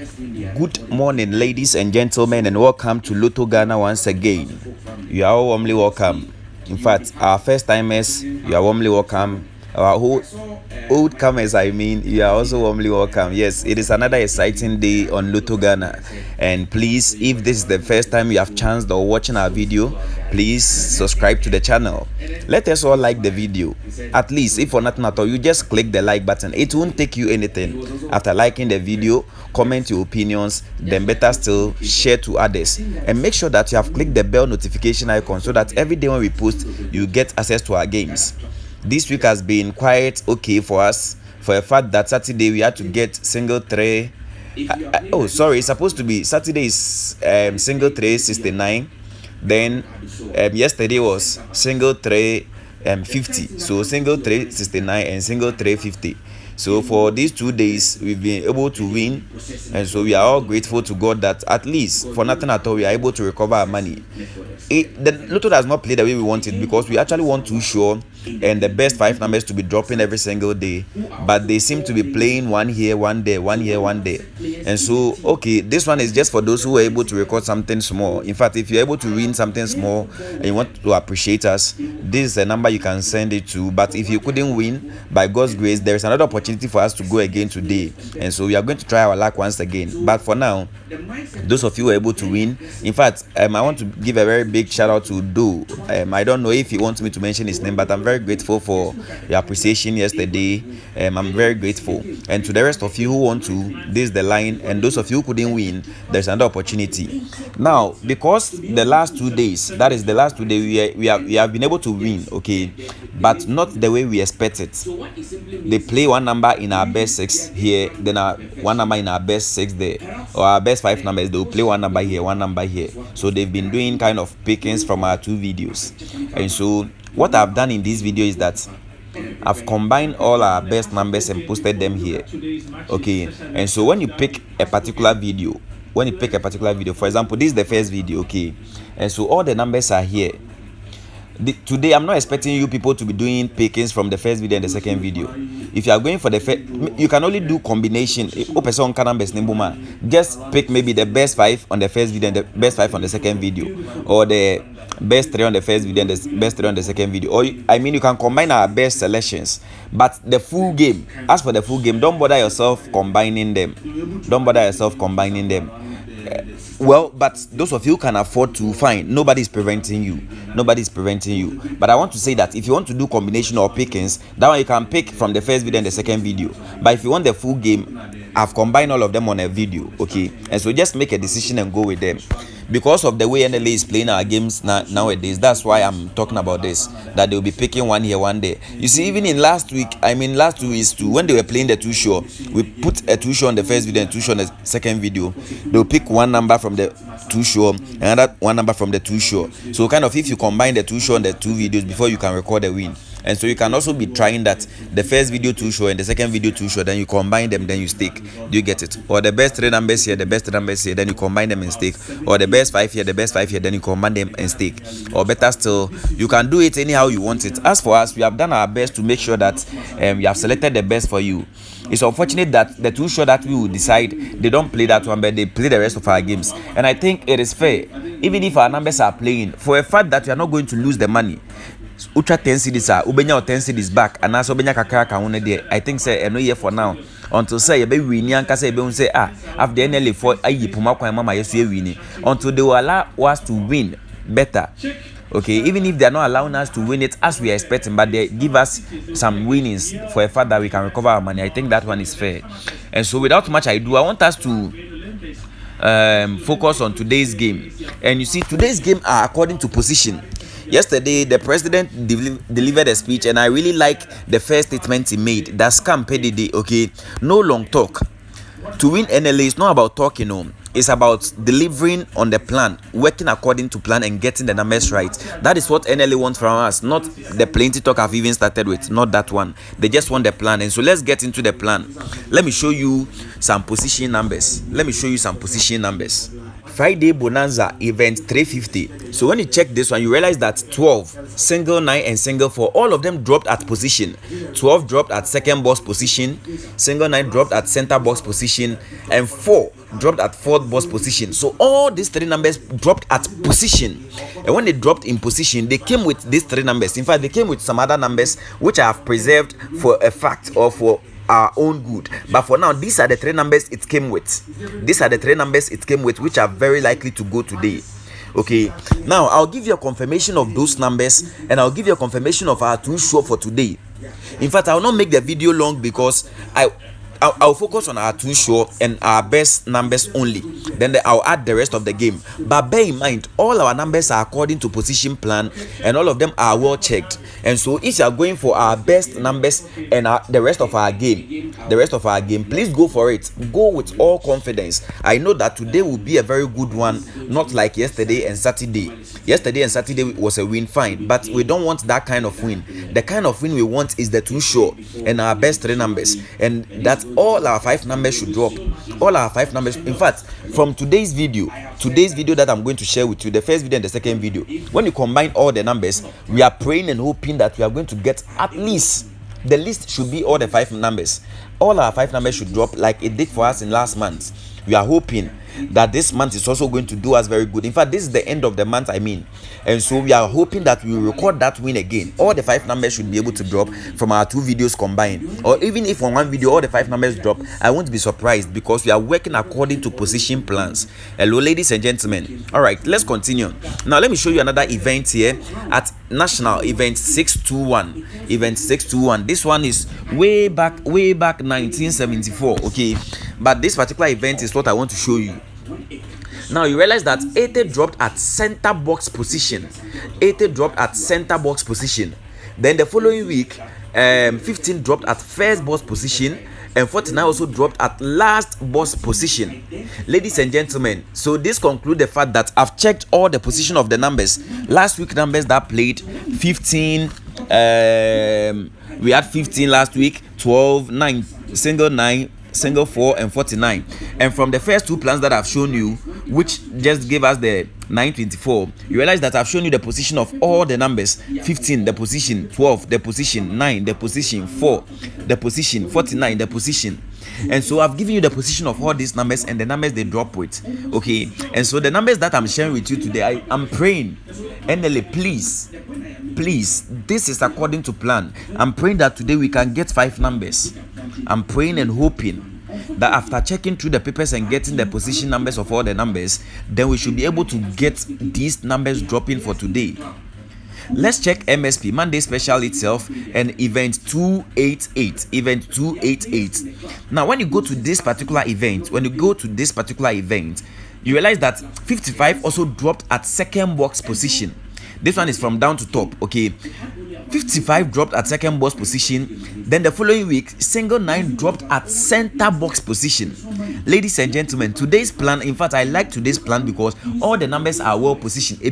Good morning, ladies and gentlemen, and welcome to Lotto Ghana once again. You are all warmly welcome. In fact, our first timers, you are warmly welcome. Our old comers, you are also warmly welcome. Yes, it is another exciting day on Lotto Ghana. And please, if this is the first time you have chanced or watching our video, please subscribe to the channel. Let us all like the video. At least, if for nothing at all, you just click the like button. It won't take you anything. After liking the video, comment your opinions, then better still, share to others. And make sure that you have clicked the bell notification icon so that every day when we post, you get access to our games. This week has been quite okay for us, for a fact that Saturday we had to get single tray. It's supposed to be Saturday is single tray 69. Then yesterday was single tray 50. So single tray 69 and single tray 50. So for these 2 days, we've been able to win, and so we are all grateful to God that at least for nothing at all, we are able to recover our money. The Lotto does not play the way we want it because we actually want to show and the best 5 numbers to be dropping every single day, but they seem to be playing one here, one there, one here, one there. And so, this one is just for those who are able to record something small. In fact, if you're able to win something small and you want to appreciate us, this is a number you can send it to. But if you couldn't win, by God's grace, there is another opportunity for us to go again today, and so we are going to try our luck once again. But for now, those of you who are able to win, in fact, I want to give a very big shout out to Do. I don't know if he wants me to mention his name, but I'm very grateful for your appreciation yesterday. I'm very grateful. And to the rest of you who want to, this is the line, and those of you who couldn't win, there's another opportunity. Now, because the last 2 days, that is the last 2 days, we have been able to win, but not the way we expected. They play one number in our best 6 here, then one number in our best 6 there, or our best 5 numbers. They will play one number here, one number here. So they've been doing kind of pickings from our 2 videos. And so what I've done in this video is that I've combined all our best numbers and posted them here. And so when you pick a particular video, for example, this is the first video, and so all the numbers are here. Today I'm not expecting you people to be doing pickings from the first video and the second video. If you are going for the first, you can only do combination. Just pick maybe the best 5 on the first video and the best 5 on the second video, or the best 3 on the first video and the best 3 on the second video. Or you can combine our best selections, but the full game, as for the full game, don't bother yourself combining them. But those of you who can afford to, fine, nobody is preventing you. But I want to say that if you want to do combination or pickings, that one you can pick from the first video and the second video. But if you want the full game, I've combined all of them on a video, and so just make a decision and go with them. Because of the way NLA is playing our games nowadays, that's why I'm talking about this, that they'll be picking one here, one there. You see, even in last 2 weeks too, when they were playing the 2 show, we put a 2 show on the first video and 2 show on the second video. They'll pick one number from the 2 show, another one number from the 2 show. So kind of if you combine the 2 show and the 2 videos before you can record a win. And so you can also be trying that the first video 2 show and the second video 2 show, then you combine them, then you stake. Do you get it? Or the best 3 numbers here, the best 3 numbers here, then you combine them and stake. Or the best 5 here, the best 5 here, then you combine them and stake. Or better still, you can do it anyhow you want it. As for us, we have done our best to make sure that we have selected the best for you. It's unfortunate that the 2 show that we will decide, they don't play that one, but they play the rest of our games. And I think it is fair, even if our numbers are playing, for a fact that we are not going to lose the money. Ultra 10 cities are ubenya or 10 cities back, and also ubenya kakaka one there. I think say no year for now. Until say you be winning and say be say after the NLA for ayi puma kwa mama yesu winning. Until they will allow us to win better. Even if they are not allowing us to win it as we are expecting, but they give us some winnings for a fact that we can recover our money. I think that one is fair. And so without much ado, I want us to focus on today's game. And you see, today's game are according to position. Yesterday, the president delivered a speech, and I really like the first statement he made. That's scam PDD, no long talk. To win NLA is not about talking, it's about delivering on the plan, working according to plan and getting the numbers right. That is what NLA wants from us, not the plenty talk I've even started with, not that one. They just want the plan. And so let's get into the plan. Let me show you some position numbers. Friday bonanza event 350. So when you check this one, you realize that 12, single 9 and single 4, all of them dropped at position. 12 dropped at second box position, single 9 dropped at center box position, and 4 dropped at fourth box position. So all these three numbers dropped at position, and when they dropped in position, they came with these three numbers. In fact, they came with some other numbers which I have preserved for a fact or for our own good, but for now these are the three numbers it came with. These are the three numbers it came with, which are very likely to go today. Okay, now I'll give you a confirmation of those numbers, and I'll give you a confirmation of our two show for today. In fact, I will not make the video long because I'll focus on our two show and our best numbers only. Then I'll add the rest of the game. But bear in mind, all our numbers are according to position plan, and all of them are well checked. And so if you are going for our best numbers and the rest of our game, please go for it. Go with all confidence. I know that today will be a very good one, not like yesterday and Saturday. Yesterday and Saturday was a win, fine, but we don't want that kind of win. The kind of win we want is the two show and our best three numbers, and that all our 5 numbers should drop. All our 5 numbers. In fact, from today's video that I'm going to share with you, the first video and the second video, when you combine all the numbers, we are praying and hoping that we are going to get at least, the list should be all the 5 numbers. All our 5 numbers should drop like it did for us in last month. We are hoping that this month is also going to do us very good. In fact, this is the end of the month, and so we are hoping that we will record that win again. All the 5 numbers should be able to drop from our 2 videos combined, or even if on one video all the 5 numbers drop, I won't be surprised because we are working according to position plans. Hello ladies and gentlemen. All right, let's continue. Now let me show you another event here at National Event 621. This one is way back 1974. Okay, but this particular event is what I want to show you. Now you realize that 80 dropped at center box position. 80 dropped at center box position. Then the following week, 15 dropped at first box position, and 49 also dropped at last box position. Ladies and gentlemen, so this concludes the fact that I've checked all the position of the numbers. Last week numbers that played 15. We had 15 last week, 12, 9, single 9, single 4, and 49. And from the first 2 plans that I've shown you, which just gave us the 924, you realize that I've shown you the position of all the numbers. 15 the position, 12 the position, 9 the position, 4 the position, 49 the position. And so I've given you the position of all these numbers and the numbers they drop with. Okay, and so the numbers that I'm sharing with you today, I'm praying, NLA, please, this is according to plan. I'm praying that today we can get 5 numbers. I'm praying and hoping that after checking through the papers and getting the position numbers of all the numbers, then we should be able to get these numbers dropping for today. Let's check MSP, Monday Special itself, and event 288. Now when you go to this particular event, you realize that 55 also dropped at second box position. This one is from down to top. Okay, 55 dropped at second box position. Then the following week, single 9 dropped at center box position. Ladies and gentlemen, today's plan, in fact I like today's plan because all the numbers are well positioned.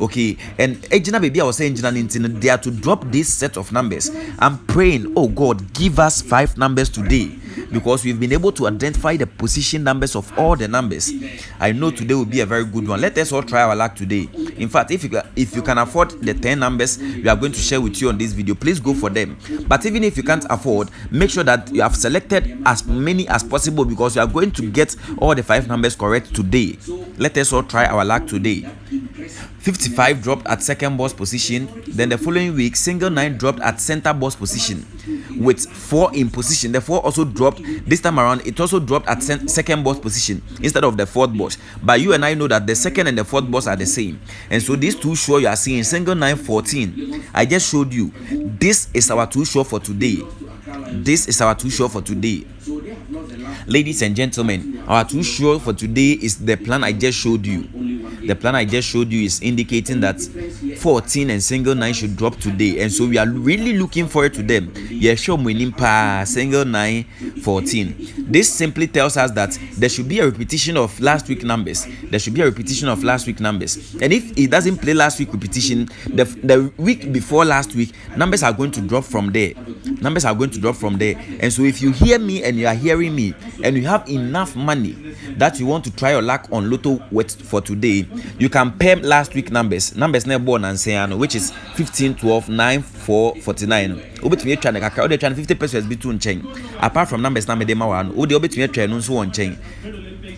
Okay, and Ejina baby I was saying they are to drop this set of numbers. I'm praying, oh God, give us 5 numbers today, because we've been able to identify the position numbers of all the numbers. I know today will be a very good one. Let us all try our luck today. In fact, if you can afford the 10 numbers we are going to share with you on this video, please go for them. But even if you can't afford, make sure that you have selected as many as possible, because you are going to get all the 5 numbers correct today. Let us all try our luck today. 55 dropped at second box position. Then the following week, single 9 dropped at center box position with 4 in position. The 4 also dropped. This time around, it also dropped at second box position instead of the fourth box. But you and I know that the second and the fourth box are the same. And so these 2 show you are seeing, single 9, 14. I just showed you. This is our 2 show for today. Ladies and gentlemen, our 2 show for today is the plan I just showed you. The plan I just showed you is indicating that 14 and single 9 should drop today, and so we are really looking forward to them. Yeah, show winning pa single 9 14. This simply tells us that there should be a repetition of last week numbers. There should be a repetition of last week numbers, and if it doesn't play last week repetition, the week before last week, numbers are going to drop from there. Numbers are going to drop from there. And so if you hear me and you are hearing me and you have enough money that you want to try your luck on Lotto for today, you can pair last week numbers never born and say which is 15 12 9 4 49. Obetumi try na kakra, ode try 50 pesos be too chain. Apart from numbers na me dey ma wa no, ode obetumi try no so on chain.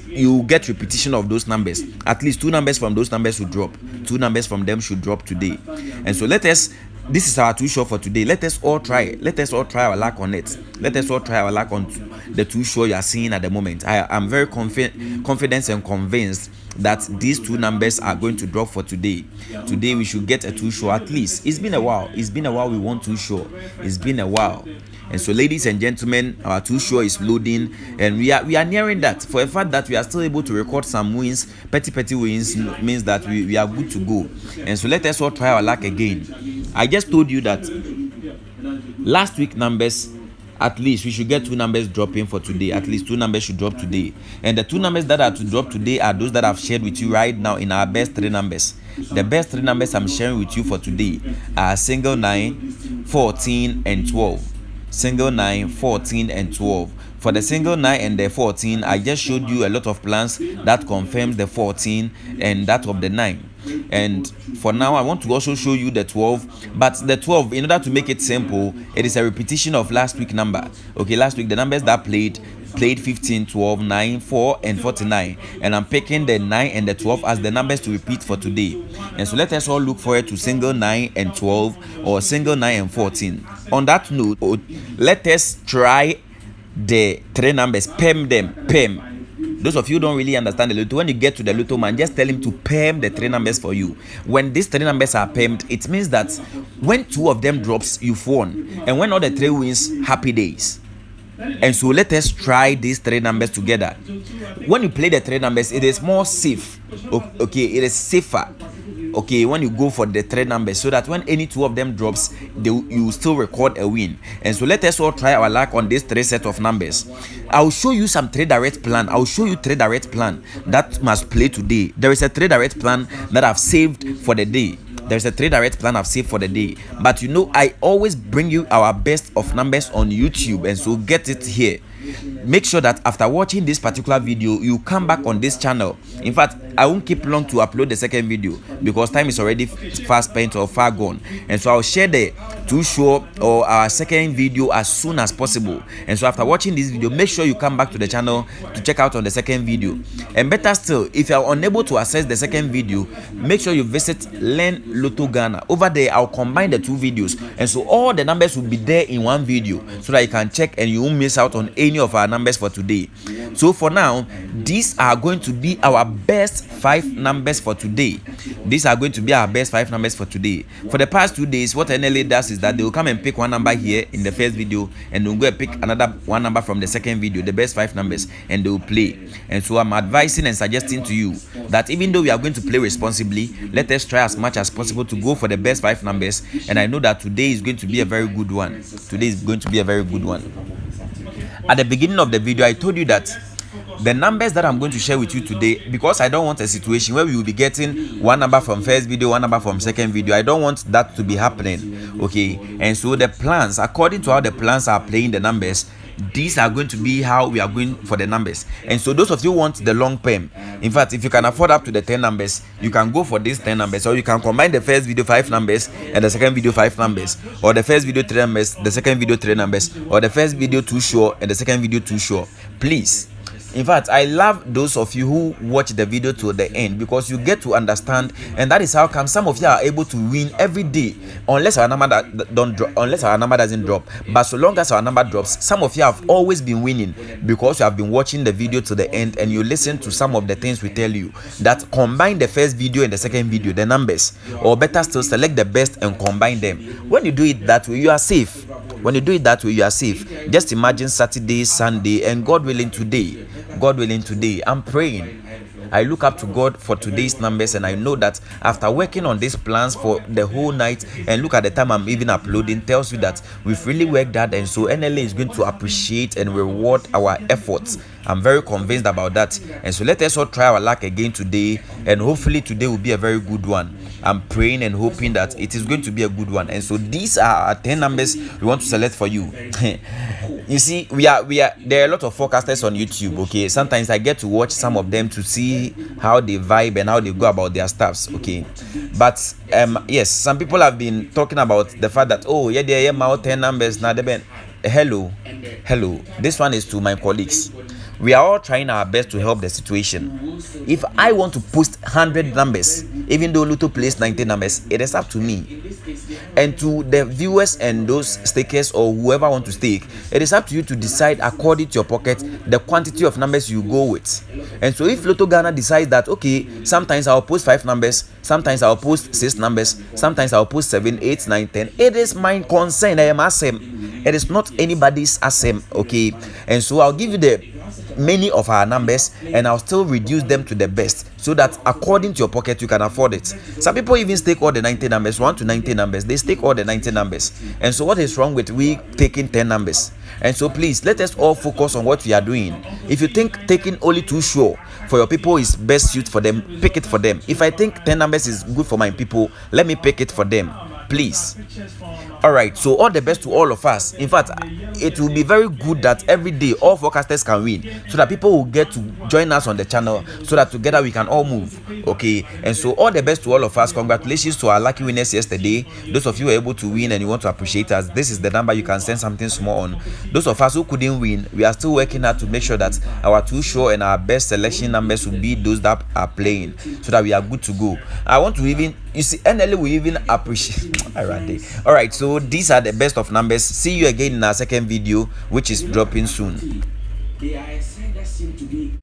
You get repetition of those numbers. At least 2 numbers from those numbers should drop. 2 numbers from them should drop today. And so this is our 2 show for today. Let us all try our luck on it. Let us all try our luck on the 2 show you are seeing at the moment. I am very confident and convinced that these 2 numbers are going to drop for today. Today we should get a 2 show at least. It's been a while we want 2 show. It's been a while. And so, ladies and gentlemen, our 2 show is loading, and we are nearing that. For a fact that we are still able to record some wins, petty wins, means that we are good to go. And so let us all try our luck again. I just told you that last week numbers, at least we should get 2 numbers dropping for today. At least 2 numbers should drop today. And the 2 numbers that are to drop today are those that I've shared with you right now in our best 3 numbers. The best 3 numbers I'm sharing with you for today are single 9, 14, and 12. Single 9, 14, and 12. For the single 9 and the 14, I just showed you a lot of plans that confirms the 14 and that of the 9. And for now, I want to also show you the 12. But the 12, in order to make it simple, it is a repetition of last week number. Okay, last week the numbers that played 15, 12, 9, 4, and 49. And I'm picking the 9 and the 12 as the numbers to repeat for today. And so let us all look forward to single 9 and 12 or single 9 and 14. On that note, let us try the 3 numbers, perm them. Those of you who don't really understand the Lotto, when you get to the Lotto man, just tell him to perm the 3 numbers for you. When these 3 numbers are permed, it means that when 2 of them drops, you've won. And when all the 3 wins, happy days. And so let us try these 3 numbers together. When you play the 3 numbers, it is more safe. Okay, it is safer. Okay, when you go for the 3 numbers, so that when any 2 of them drops, you still record a win. And so let us all try our luck on this 3 set of numbers. I'll show you some 3 direct plan. I'll show you 3 direct plan that must play today. There is a 3 direct plan that I've saved for the day. There's a 3 direct plan I've saved for the day. But you know, I always bring you our best of numbers on YouTube, and so get it here. Make sure that after watching this particular video, you come back on this channel. In fact, I won't keep long to upload the second video because time is already fast spent or far gone. And so I'll share the 2 show or our second video as soon as possible. And so after watching this video, make sure you come back to the channel to check out on the second video. And better still, if you are unable to access the second video, make sure you visit Learn Lotto Ghana. Over there, I'll combine the 2 videos, and so all the numbers will be there in one video so that you can check and you won't miss out on any of our numbers for today. So for now, these are going to be our best 5 numbers for today. These are going to be our best 5 numbers for today. For the past 2 days, what NLA does is that they will come and pick one number here in the first video, and they'll go and pick another one number from the second video, the best 5 numbers, and they will play. And so I'm advising and suggesting to you that even though we are going to play responsibly, let us try as much as possible to go for the best 5 numbers. And I know that today is going to be a very good one. Today is going to be a very good one. At the beginning of the video, I told you that the numbers that I'm going to share with you today, because I don't want a situation where we will be getting one number from first video, one number from second video. I don't want that to be happening. Okay, and so the plans, according to how the plans are playing the numbers, these are going to be how we are going for the numbers. And so those of you who want the long term, in fact, if you can afford up to the 10 numbers, you can go for these 10 numbers, or you can combine the first video 5 numbers and the second video 5 numbers, or the first video 3 numbers, the second video 3 numbers, or the first video 2 sure and the second video 2 sure. Please, in fact, I love those of you who watch the video to the end, because you get to understand, and that is how come some of you are able to win every day, unless our number doesn't drop. But so long as our number drops, some of you have always been winning because you have been watching the video to the end and you listen to some of the things we tell you. That combine the first video and the second video, the numbers, or better still, select the best and combine them. When you do it that way, you are safe. When you do it that way, you are safe. Just imagine Saturday, Sunday, and God willing today, I'm praying I look up to God for today's numbers, and I know that after working on these plans for the whole night, and look at the time I'm even uploading, tells you that we've really worked hard, and so NLA is going to appreciate and reward our efforts. I'm very convinced about that. And so let us all try our luck again today, and hopefully today will be a very good one. I'm praying and hoping that it is going to be a good one. And so these are our 10 numbers we want to select for you. You see, we are there are a lot of forecasters on YouTube. Okay, sometimes I get to watch some of them to see how they vibe and how they go about their stuffs. Okay, but yes, some people have been talking about the fact that, oh yeah, they are 10 numbers now. Hello, this one is to my colleagues. We are all trying our best to help the situation. If I want to post 100 numbers, even though Lotto plays 90 numbers, it is up to me. And to the viewers and those stakers or whoever want to stake, it is up to you to decide according to your pocket the quantity of numbers you go with. And so if Lotto Ghana decides that, okay, sometimes I'll post 5 numbers, sometimes I'll post 6 numbers, sometimes I'll post 7, 8, 9, 10, it is my concern. I am asking. It is not anybody's asking. Okay, and so I'll give you the many of our numbers, and I'll still reduce them to the best, so that according to your pocket you can afford it. Some people even stake all the 90 numbers, 1 to 90 numbers. They stake all the 90 numbers. And so what is wrong with we taking 10 numbers? And so please let us all focus on what we are doing. If you think taking only 2 sure for your people is best suit for them, pick it for them. If I think 10 numbers is good for my people, let me pick it for them, please. All right, so all the best to all of us. In fact, it will be very good that every day all forecasters can win, so that people will get to join us on the channel, so that together we can all move. Okay, and so all the best to all of us. Congratulations to our lucky winners yesterday. Those of you who were able to win and you want to appreciate us, this is the number you can send something small on. Those of us who couldn't win, we are still working hard to make sure that our 2 sure and our best selection numbers will be those that are playing, so that we are good to go. I want to even, you see, NLA will even appreciate. All right, so these are the best of numbers. See you again in our second video, which is dropping soon.